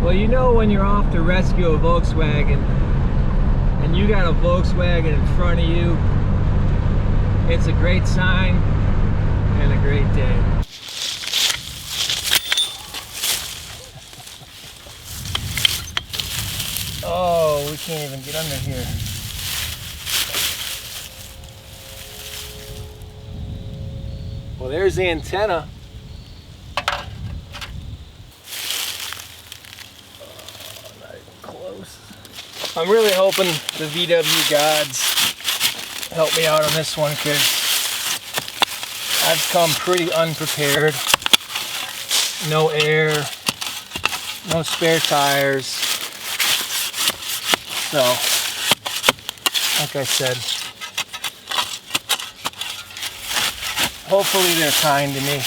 Well, you know when you're off to rescue a Volkswagen and you got a Volkswagen in front of you, it's a great sign and a great day. Oh, we can't even get under here. Well, there's the antenna. I'm really hoping the VW gods help me out on this one, because I've come pretty unprepared. No air, no spare tires. So, like I said, hopefully they're kind to me.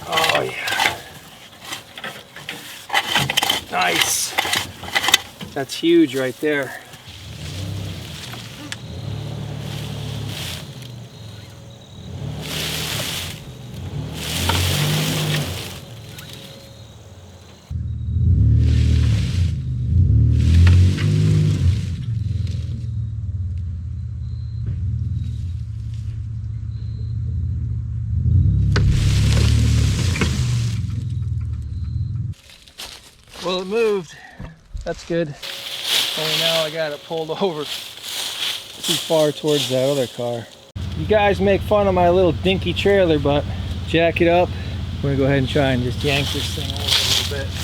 Oh yeah. Nice. That's huge right there. Well, it moved. That's good. Only now I got it pulled over too far towards that other car. You guys make fun of my little dinky trailer, but jack it up. We're gonna go ahead and try and just yank this thing over a little bit.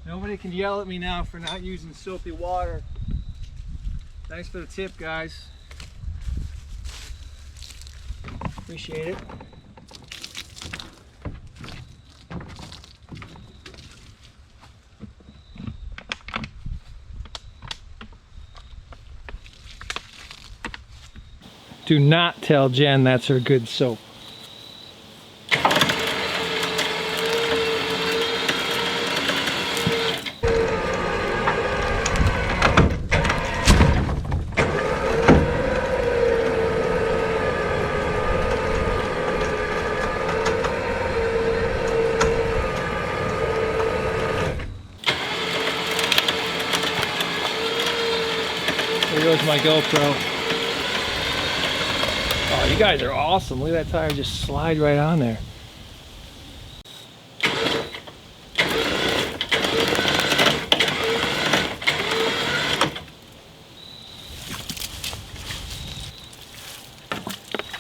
Nobody can yell at me now for not using soapy water. Thanks for the tip, guys. Appreciate it. Do not tell Jen that's her good soap. There goes my GoPro. Oh, you guys are awesome. Look at that tire just slide right on there.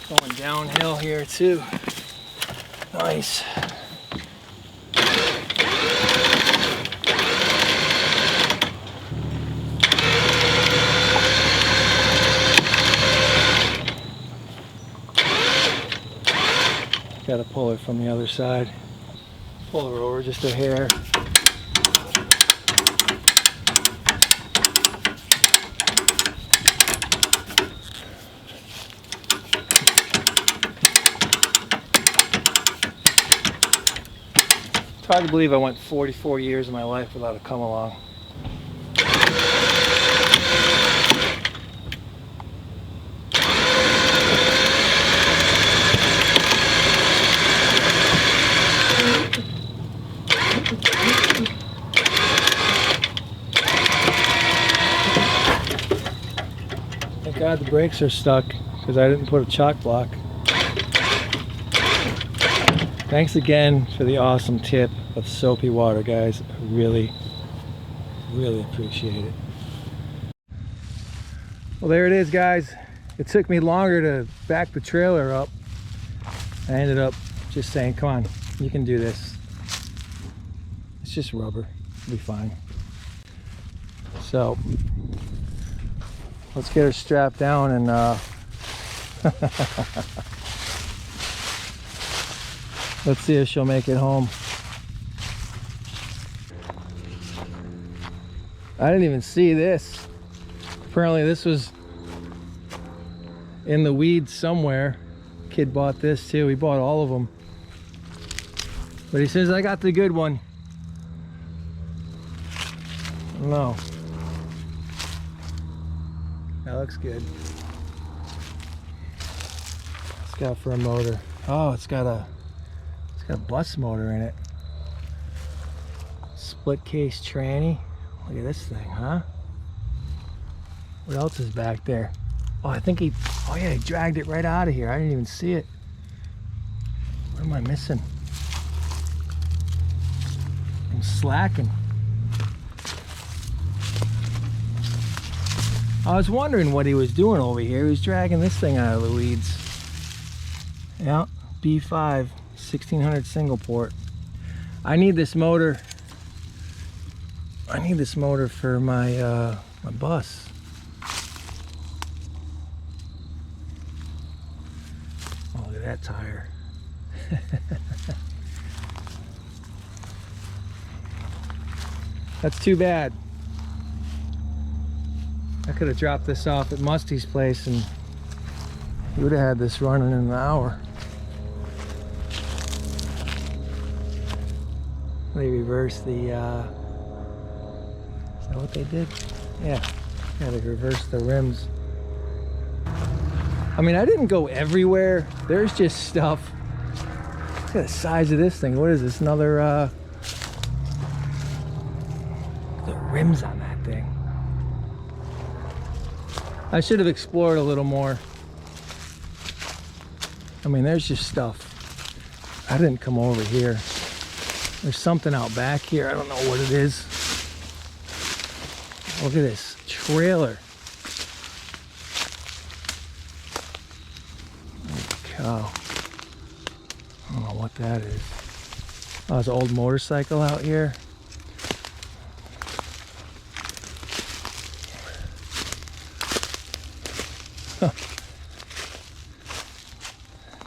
Going downhill here too. Nice. Got to pull it from the other side. Pull her over just a hair. It's hard to believe I went 44 years of my life without a come along. Thank God the brakes are stuck because I didn't put a chock block. Thanks again for the awesome tip of soapy water, guys. I really appreciate it. Well, there it is, guys. It took me longer to back the trailer up. I ended up just saying, come on, you can do this. It's just rubber, it'll be fine. So, let's get her strapped down and let's see if she'll make it home. I didn't even see this. Apparently this was in the weeds somewhere. Kid bought this too. He bought all of them. But he says, I got the good one. No. That looks good. It's got for a motor. Oh, it's got a bus motor in it. Split case tranny. Look at this thing, huh? What else is back there? Oh, I think he dragged it right out of here. I didn't even see it. What am I missing? I'm slacking. I was wondering what he was doing over here. He was dragging this thing out of the weeds. Yeah, B5 1600 single port. I need this motor. I need this motor for my my bus. Oh, look at that tire. That's too bad. I could have dropped this off at Musty's place and he would have had this running in an hour. They reversed the, is that what they did? Yeah, they reversed the rims. I mean, I didn't go everywhere. There's just stuff. Look at the size of this thing. What is this, another, the rims on that thing. I should have explored a little more. I mean, there's just stuff. I didn't come over here. There's something out back here. I don't know what it is. Look at this trailer. Holy cow. I don't know what that is. Oh, there's an old motorcycle out here.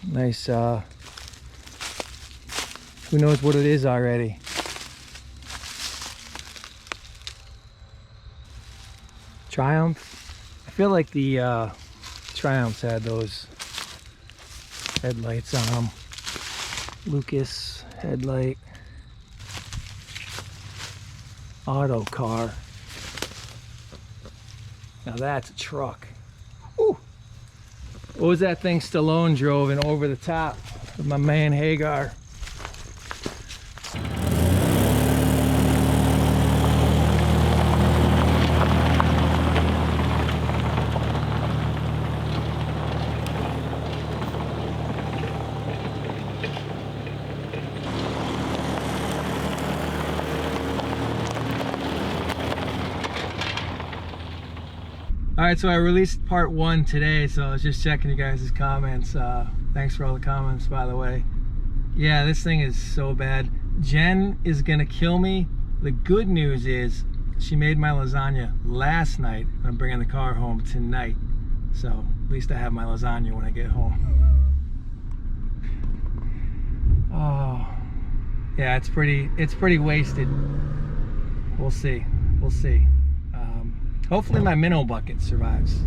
Nice, who knows what it is already. Triumph. I feel like the Triumphs had those headlights on them. Lucas headlight. Auto car. Now that's a truck. Ooh. What was that thing Stallone drove in Over the Top with my man Hagar? Alright, so I released part 1 today, so I was just checking you guys' comments. Thanks for all the comments, by the way. Yeah, this thing is so bad. Jen is gonna kill me. The good news is she made my lasagna last night. I'm bringing the car home tonight, so at least I have my lasagna when I get home. Oh, yeah, it's pretty wasted. We'll see. Hopefully my minnow bucket survives.